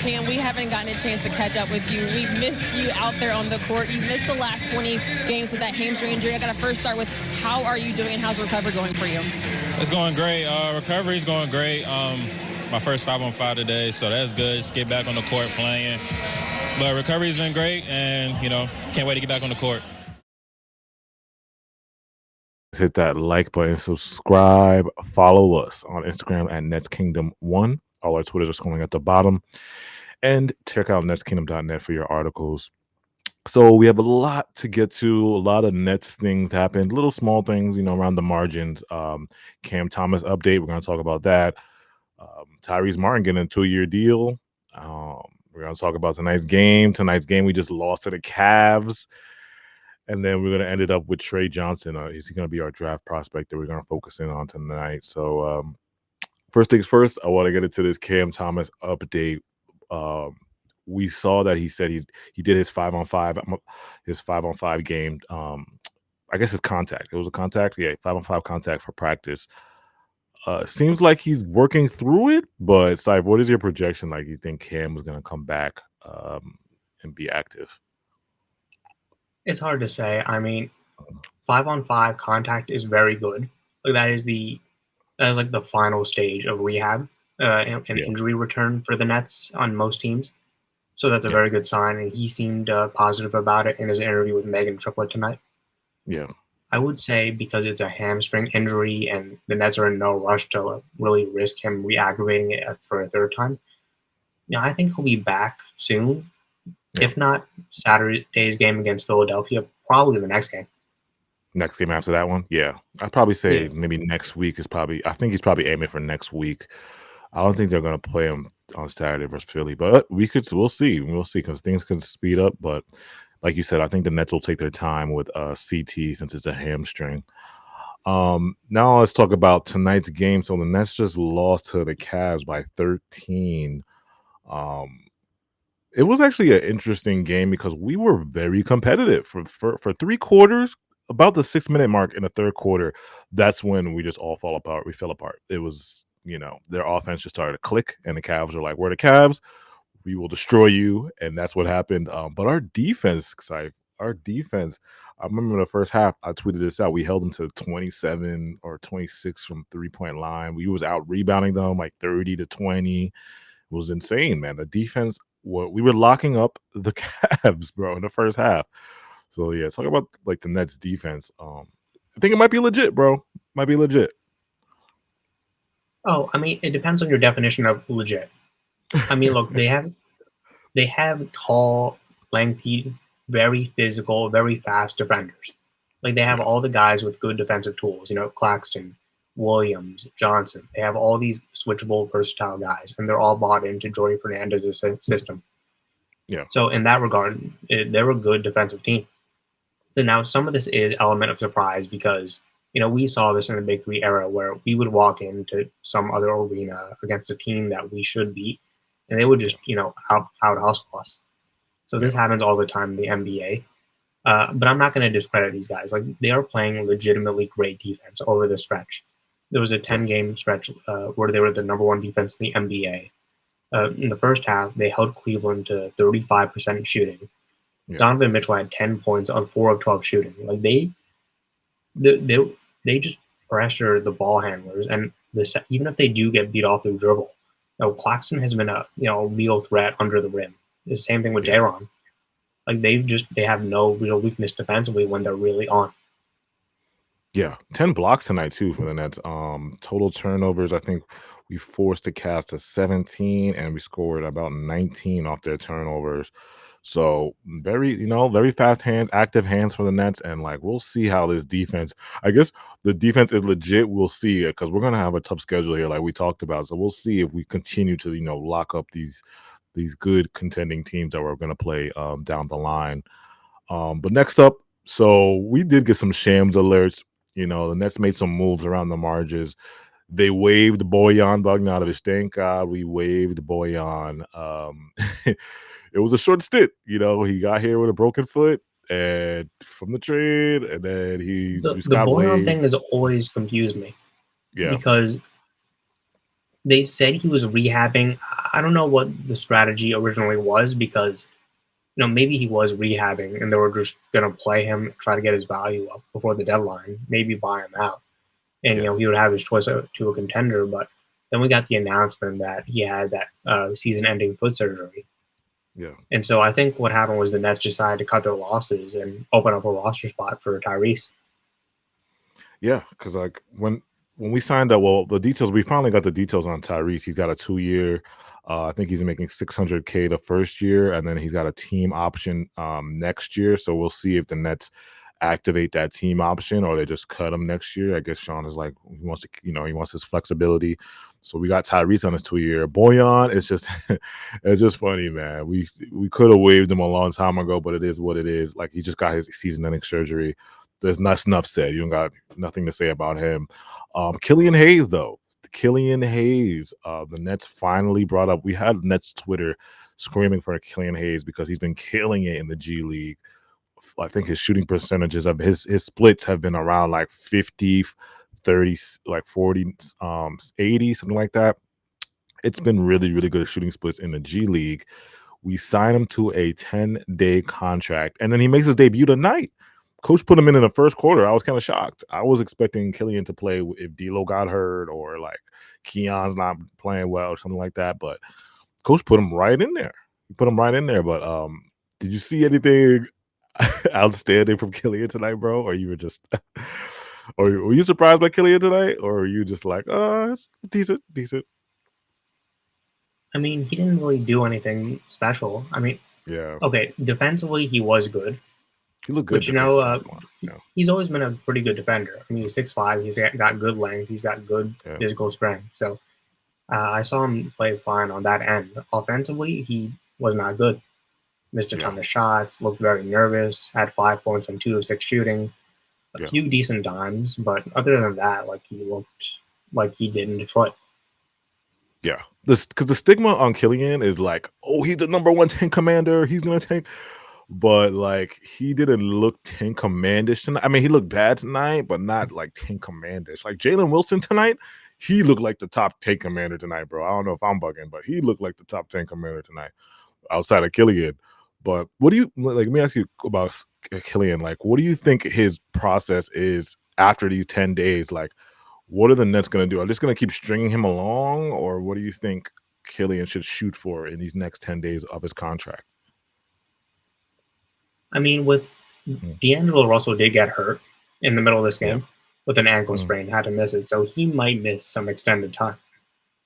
Cam, we haven't gotten a chance to catch up with you. We've missed you out there on the court. You've missed the last 20 games with that hamstring injury. I got to first start with how are you doing and how's the recovery going for you? It's going great. Recovery's going great. My first 5-on-5 today, so that's good. Just get back on the court playing. But recovery's been great, and, can't wait to get back on the court. Hit that like button, subscribe, follow us on Instagram at NetsKingdom1. All our Twitters are scrolling at the bottom. And check out netskingdom.net for your articles. So we have a lot to get to. A lot of Nets things happened. Little small things, around the margins. Cam Thomas update. We're going to talk about that. Tyrese Martin getting a 2-year deal. We're going to talk about tonight's game. Tonight's game, we just lost to the Cavs. And then we're going to end it up with Tre Johnson. Is he going to be our draft prospect that we're going to focus in on tonight? So first things first, I want to get into this Cam Thomas update. We saw that he said he did his 5-on-5 game. I guess his contact. It was a contact. Yeah, 5-on-5 contact for practice. Seems like he's working through it, but Saif, what is your projection? Like, you think Cam is going to come back and be active? It's hard to say. I mean, 5-on-5 contact is very good. Like that is like the final stage of rehab and injury return for the Nets on most teams. So that's a very good sign, and he seemed positive about it in his interview with Megan Triplett tonight. Yeah. I would say because it's a hamstring injury and the Nets are in no rush to really risk him re-aggravating it for a third time, I think he'll be back soon. Yeah. If not Saturday's game against Philadelphia, probably the next game. Next game after that one? Yeah. I'd probably say maybe next week is probably – I think he's probably aiming for next week. I don't think they're going to play him on Saturday versus Philly, but we'll see. We'll see because things can speed up. But like you said, I think the Nets will take their time with CT since it's a hamstring. Now let's talk about tonight's game. So the Nets just lost to the Cavs by 13. It was actually an interesting game because we were very competitive for 3 quarters. About the 6-minute mark in the third quarter, that's when we just all fell apart. We fell apart. It was, their offense just started to click, and the Cavs were like, we're the Cavs. We will destroy you, and that's what happened. But our defense, I remember in the first half, I tweeted this out. We held them to 27 or 26 from three-point line. We was out rebounding them like 30-20. It was insane, man. The defense, we were locking up the Cavs, bro, in the first half. So, yeah, talk about, like, the Nets defense. I think it might be legit, bro. Might be legit. Oh, I mean, it depends on your definition of legit. I mean, look, they have tall, lengthy, very physical, very fast defenders. Like, they have all the guys with good defensive tools, Claxton, Williams, Johnson. They have all these switchable, versatile guys, and they're all bought into Jordi Fernandez's system. Yeah. So, in that regard, they're a good defensive team. So now some of this is element of surprise because, we saw this in the Big Three era where we would walk into some other arena against a team that we should beat, and they would just, out hustle us. So this happens all the time in the NBA. But I'm not going to discredit these guys. Like, they are playing legitimately great defense over the stretch. There was a 10-game stretch where they were the number 1 defense in the NBA. In the first half, they held Cleveland to 35% shooting. Yeah. Donovan Mitchell had 10 points on 4 of 12 shooting. Like they just pressure the ball handlers, and even if they do get beat off the dribble, Claxton has been a real threat under the rim. It's the same thing with Daron. Like they have no real weakness defensively when they're really on. Yeah, 10 blocks tonight too for the Nets. Total turnovers, I think we forced the Cavs to 17, and we scored about 19 off their turnovers. So very fast hands, active hands for the Nets, and we'll see how this defense. I guess the defense is legit. We'll see it because we're gonna have a tough schedule here, like we talked about. So we'll see if we continue to lock up these good contending teams that we're gonna play down the line. But next up, so we did get some Shams alerts. The Nets made some moves around the margins. They waived Bojan Bogdanovic. Thank God we waived Bojan. It was a short stint. He got here with a broken foot and from the trade, and then the Bojan thing has always confused me. Yeah. Because They said he was rehabbing. I don't know what the strategy originally was because maybe he was rehabbing and they were just gonna play him, try to get his value up before the deadline, maybe buy him out, and Yeah, he would have his choice to a contender. But then we got the announcement that he had that season-ending foot surgery, yeah, and so I think what happened was the Nets decided to cut their losses and open up a roster spot for Tyrese. yeah. Because like when we signed up, well, the details we finally got the details on Tyrese. He's got a 2 year. I think he's making 600K the first year, and then he's got a team option next year. So we'll see if the Nets activate that team option or they just cut him next year. I guess Sean is like he wants to, he wants his flexibility. So we got Tyrese on his 2 year. Boyan, it's just it's just funny, man. We could have waived him a long time ago, but it is what it is. Like he just got his season-ending surgery. There's not enough said. You don't got nothing to say about him. Killian Hayes, though. Killian Hayes. The Nets finally brought up. We had Nets Twitter screaming for Killian Hayes because he's been killing it in the G League. I think his shooting percentages of his splits have been around like 50, 30, like 40, 80, something like that. It's been really, really good shooting splits in the G League. We sign him to a 10-day contract, and then he makes his debut tonight. Coach put him in the first quarter. I was kind of shocked. I was expecting Killian to play if D'Lo got hurt or like Keon's not playing well or something like that. But Coach put him right in there. He put him right in there. But did you see anything outstanding from Killian tonight, bro? Or you were just, or were you surprised by Killian tonight, or were you just like, it's decent, decent? I mean, he didn't really do anything special. I mean, Yeah, okay, defensively he was good, he looked good but defensively. Yeah, he's always been a pretty good defender. I mean, he's 6'5", he's got good length, he's got good yeah, physical strength. So I saw him play fine on that end. Offensively, he was not good. Missed a yeah, ton of shots, looked very nervous, had 5 points on 2 of 6 shooting, a yeah. few decent dimes, but other than that, like he looked like he did in Detroit. Yeah, this because the stigma on Killian is like, oh, he's the number one tank commander. He's gonna tank, but like he didn't look tank commandish tonight. I mean, he looked bad tonight, but not like tank commandish. Like Jalen Wilson tonight, he looked like the top tank commander tonight, bro. I don't know if I'm bugging, but he looked like the top tank commander tonight outside of Killian. But what do you like? Let me ask you about Killian. Like, what do you think his process is after these 10 days? Like, what are the Nets going to do? Are they just going to keep stringing him along, or what do you think Killian should shoot for in these next 10 days of his contract? I mean, with Mm, D'Angelo Russell did get hurt in the middle of this yeah. game with an ankle Mm, sprain, had to miss it, so he might miss some extended time.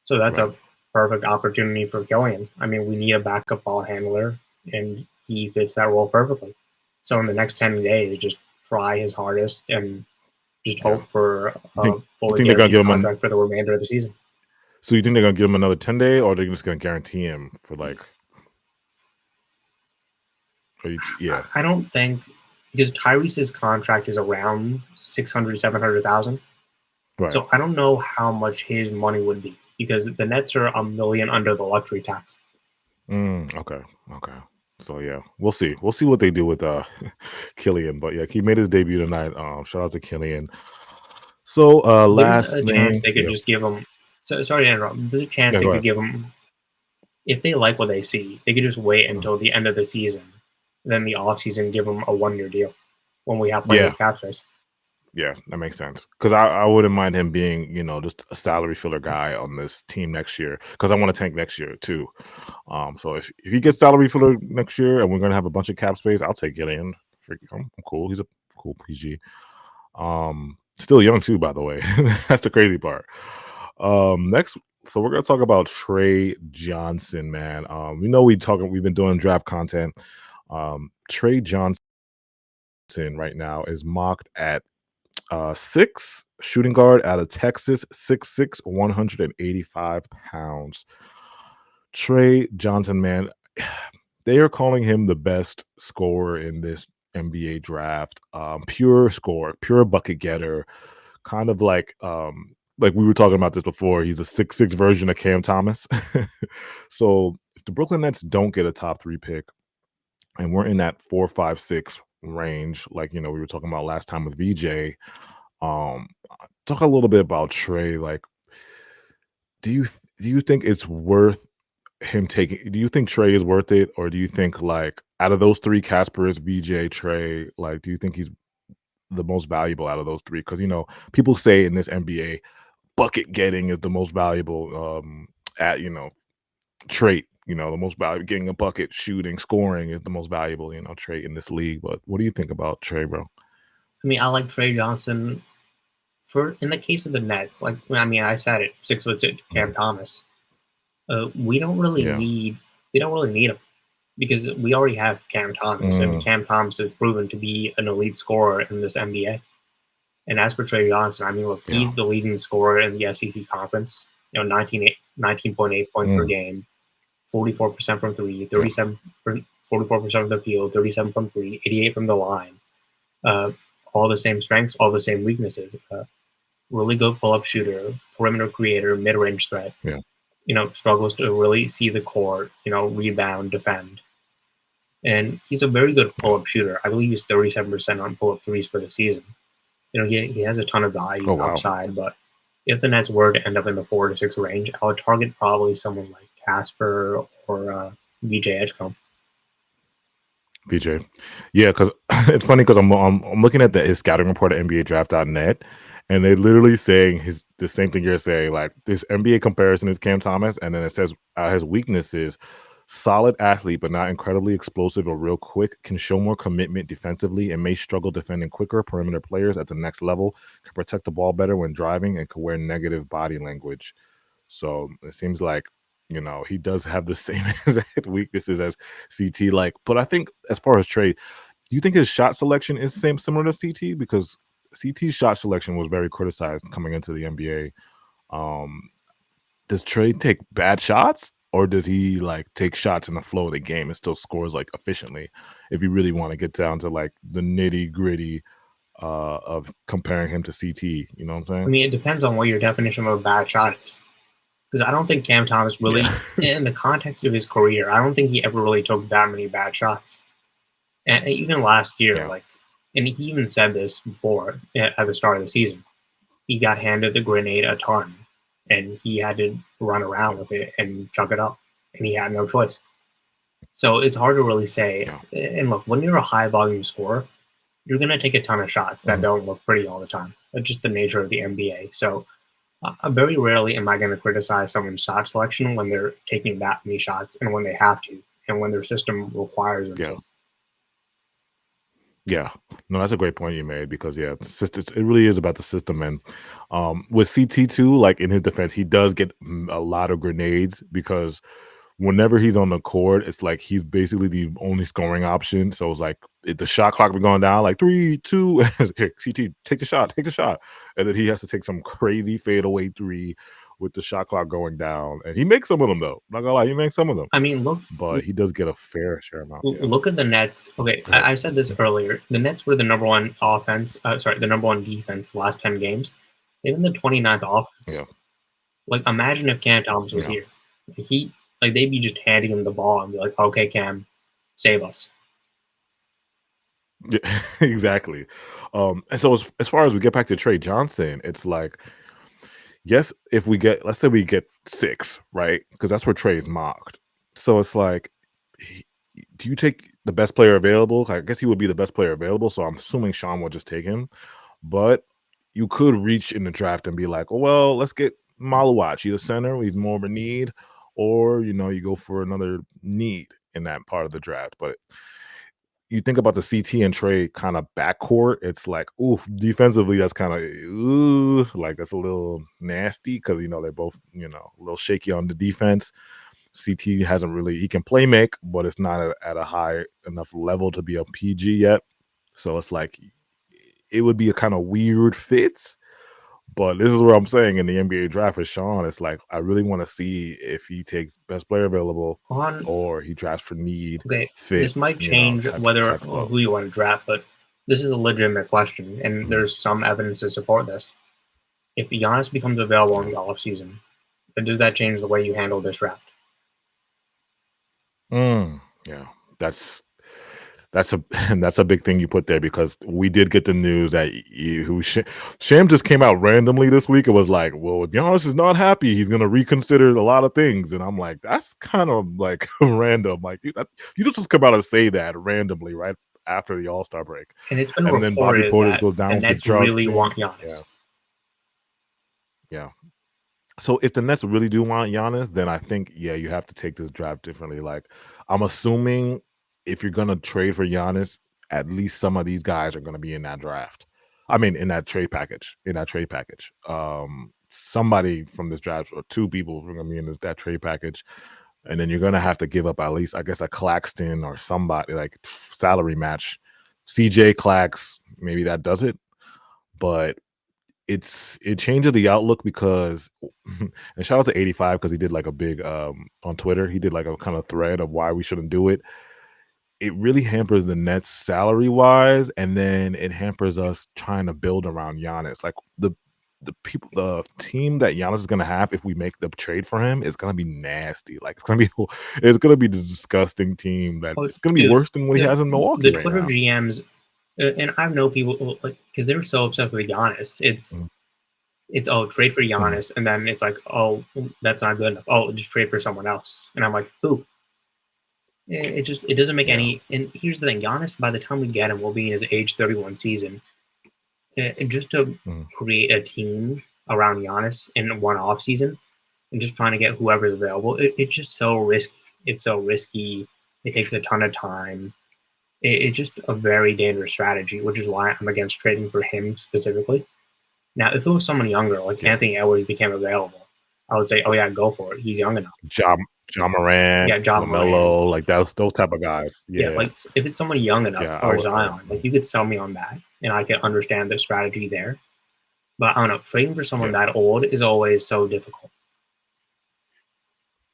So that's right. a perfect opportunity for Killian. I mean, we need a backup ball handler, and he fits that role perfectly. So in the next 10 days, just try his hardest and just Yeah. hope for You a think you fully think they're gonna guaranteed give him contract for the remainder of the season. so you think they're gonna give him another 10-day, or they're just gonna guarantee him for like yeah, I don't think because Tyrese's contract is around 600, 700,000. right. So I don't know how much his money would be because the Nets are a million under the luxury tax. Okay. Okay. So yeah, we'll see. We'll see what they do with Killian. But yeah, he made his debut tonight. Shout out to Killian. So There's last a chance thing, they could yeah, just give him. So sorry to interrupt. There's a chance yeah, they go could ahead. give him if they like what they see. They could just wait Mm. until the end of the season, then the off season give him a 1 year deal when we have plenty Yeah, of cap space. yeah, that makes sense. Because I wouldn't mind him being, just a salary filler guy on this team next year. Because I want to tank next year too. So if he gets salary filler next year and we're gonna have a bunch of cap space, I'll take Killian. I'm cool. He's a cool PG. Still young too, by the way. That's the crazy part. Next, so we're gonna talk about Tre Johnson, man. We know we've been doing draft content. Tre Johnson right now is mocked at 6 shooting guard out of Texas, 6'6", 185 pounds. Tre Johnson, man, they are calling him the best scorer in this NBA draft. Pure scorer, pure bucket getter, kind of like we were talking about this before. He's a 6'6" version of Cam Thomas. So if the Brooklyn Nets don't get a top 3 pick, and we're in that 4, 5, 6 range, like we were talking about last time with VJ. Um, talk a little bit about Trey. Like, do you do you think it's worth him taking? Do you think Trey is worth it, or do you think like out of those three, Casper's, VJ, Trey, like do you think he's the most valuable out of those three? Because people say in this NBA, bucket getting is the most valuable at trait. The most valuable, getting a bucket, shooting, scoring is the most valuable trait in this league. But what do you think about Trey, bro? I mean, I like Tre Johnson. In the case of the Nets, I said it, 6'6" Cam Thomas. We don't really Yeah. need him because we already have Cam Thomas, and Cam Thomas has proven to be an elite scorer in this NBA. And as for Tre Johnson, I mean, look, he's the leading scorer in the SEC conference. 19.8 points per game, 44% from three, 44% from the field, 37 from three, 88 from the line. All the same strengths, all the same weaknesses. Really good pull-up shooter, perimeter creator, mid-range threat. Yeah. Struggles to really see the court, rebound, defend. And he's a very good pull-up shooter. I believe he's 37% on pull-up threes for the season. He has a ton of value outside, but if the Nets were to end up in the 4 to 6 range, I would target probably someone like Casper or VJ Edgecombe. VJ. Yeah, because it's funny because I'm looking at his scouting report at NBADraft.net, and they're literally saying the same thing you're saying. Like this NBA comparison is Cam Thomas, and then it says his weaknesses: solid athlete, but not incredibly explosive or real quick. Can show more commitment defensively and may struggle defending quicker. Perimeter players at the next level can protect the ball better when driving and can wear negative body language. So it seems like he does have the same exact weaknesses as CT. But I think as far as Trey, do you think his shot selection is similar to CT? Because CT's shot selection was very criticized coming into the NBA. Does Trey take bad shots, or does he take shots in the flow of the game and still scores efficiently? If you really want to get down to the nitty gritty of comparing him to CT, you know what I'm saying? I mean, it depends on what your definition of a bad shot is. Because I don't think Cam Thomas really, in the context of his career, I don't think he ever really took that many bad shots. And even last year, and he even said this before at the start of the season, he got handed the grenade a ton, and he had to run around with it and chuck it up, and he had no choice. So it's hard to really say. And look, when you're a high volume scorer, you're going to take a ton of shots that don't look pretty all the time. That's just the nature of the NBA. So very rarely am I going to criticize someone's shot selection when they're taking that many shots and when they have to and when their system requires them to. Yeah, no, that's a great point you made because it really is about the system. And with CT too, in his defense, he does get a lot of grenades because whenever he's on the court, it's he's basically the only scoring option. So it's if the shot clock be going down 3, 2, here, CT, take the shot, and then he has to take some crazy fadeaway 3 with the shot clock going down, and he makes some of them though. Not gonna lie, he makes some of them. I mean, look, but he does get a fair share amount. Look at the Nets. Okay, I said this earlier. The Nets were the number one offense. The number one defense the last 10 games. They've been the 29th offense. Yeah. Imagine if Cam Thomas was here. They'd be just handing him the ball and be like, "Okay, Cam, save us." Yeah, exactly. And so as far as we get back to Tre Johnson, it's yes, if let's say we get 6, right? Because that's where Trey is mocked. So it's do you take the best player available? I guess he would be the best player available. So I'm assuming Sean will just take him. But you could reach in the draft and be like, oh, well, let's get Maluach. He's a center. He's more of a need. Or, you go for another need in that part of the draft. But you think about the CT and Trey kind of backcourt, it's oof, defensively, that's kind of, that's a little nasty because, they're both, a little shaky on the defense. CT hasn't really, he can play make, but it's not at a high enough level to be a PG yet. So it's it would be a kind of weird fit. But this is what I'm saying in the NBA draft with Sean. It's I really want to see if he takes best player available or he drafts for need. Okay, fit, this might change who you want to draft, but this is a legitimate question, and there's some evidence to support this. If Giannis becomes available in the offseason, then does that change the way you handle this draft? Yeah, that's That's a and that's a big thing you put there because we did get the news that Sham just came out randomly this week and was like, "Well, Giannis is not happy. He's gonna reconsider a lot of things." And I'm like, "That's kind of like random. Like you just come out and say that randomly right after the All-Star break." And it's been And then Bobby reported Portis that goes down the with the Nets drug really thing. want Giannis. Yeah. So if the Nets really do want Giannis, then I think you have to take this draft differently. Like I'm assuming if you're gonna trade for Giannis, at least some of these guys are gonna be in that draft. I mean, in that trade package. Somebody from this draft or two people are gonna be in that trade package, and then you're gonna have to give up at least, I guess, a Claxton or somebody like salary match. CJ Clax, maybe that does it, but it changes the outlook because and shout out to 85 because he did like a big on Twitter, he did like a kind of thread of why we shouldn't do it. It really hampers the Nets salary wise, and then it hampers us trying to build around Giannis. Like the team that Giannis is gonna have if we make the trade for him is gonna be nasty. Like it's gonna be the disgusting team that it's gonna be worse than what he has in Milwaukee the right Twitter now. GMs, and I know people like because they're so obsessed with Giannis. It's trade for Giannis, and then it's like, oh, that's not good enough. Oh, just trade for someone else, and I'm like, who? It doesn't make any. And here's the thing: Giannis, by the time we get him, will be in his age 31 season. And just to create a team around Giannis in one off season, and just trying to get whoever's available, it's just so risky. It's so risky. It takes a ton of time. It's just a very dangerous strategy, which is why I'm against trading for him specifically. Now, if it was someone younger, like Anthony Edwards became available, I would say, oh yeah, go for it. He's young enough. Ja Morant, John LaMelo, Morant. like those type of guys. Yeah, like if it's someone young enough, or Zion, like you could sell me on that, and I can understand the strategy there. But I don't know, trading for someone that old is always so difficult.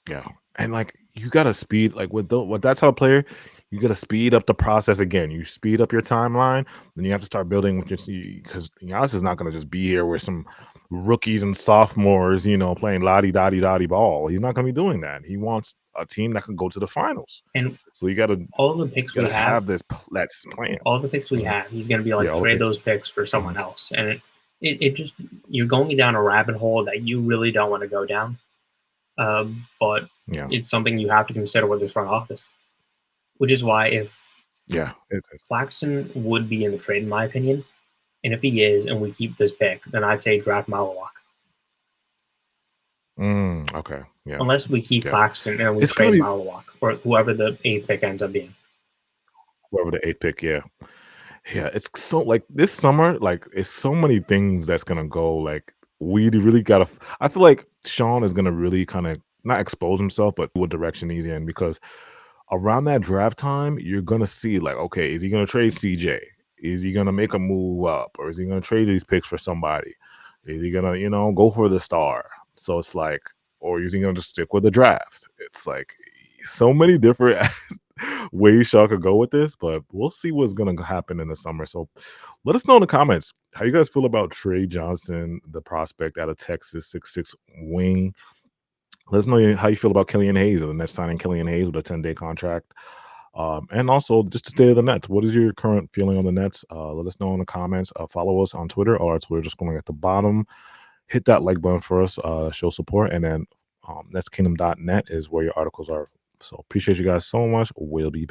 Yeah, and like you gotta speed like with that type of player, you gotta speed up the process again. You speed up your timeline, then you have to start building with because Giannis is not gonna just be here with some rookies and sophomores, playing la-di-da-di-da-di ball. He's not gonna be doing that. He wants a team that can go to the finals. And so you gotta all the picks we have this that's plan. All the picks we have, he's gonna be like trade those picks for someone else, and it just you're going down a rabbit hole that you really don't want to go down. But it's something you have to consider with the front office, which is why if Claxton would be in the trade, in my opinion, and if he is, and we keep this pick, then I'd say draft Malawak. Okay, yeah. Unless we keep Claxton and we trade Malawak or whoever the 8th pick ends up being. Whoever the 8th pick, yeah. It's so like this summer, like it's so many things that's gonna go. Like we really gotta. I feel like Sean is gonna really kind of not expose himself, but what direction he's in, because around that draft time, you're gonna see like, okay, is he gonna trade CJ? Is he gonna make a move up, or is he gonna trade these picks for somebody? Is he gonna, go for the star? So it's like, or is he gonna just stick with the draft? It's like so many different ways Shaw could go with this, but we'll see what's gonna happen in the summer. So let us know in the comments how you guys feel about Tre Johnson, the prospect out of Texas, 6'6" wing. Let us know how you feel about Killian Hayes, the Nets signing Killian Hayes with a 10-day contract. And also just the state of the Nets. What is your current feeling on the Nets? Let us know in the comments. Follow us on Twitter. Our Twitter just going at the bottom. Hit that like button for us, show support, and then netskingdom.net is where your articles are. So appreciate you guys so much. We'll be back.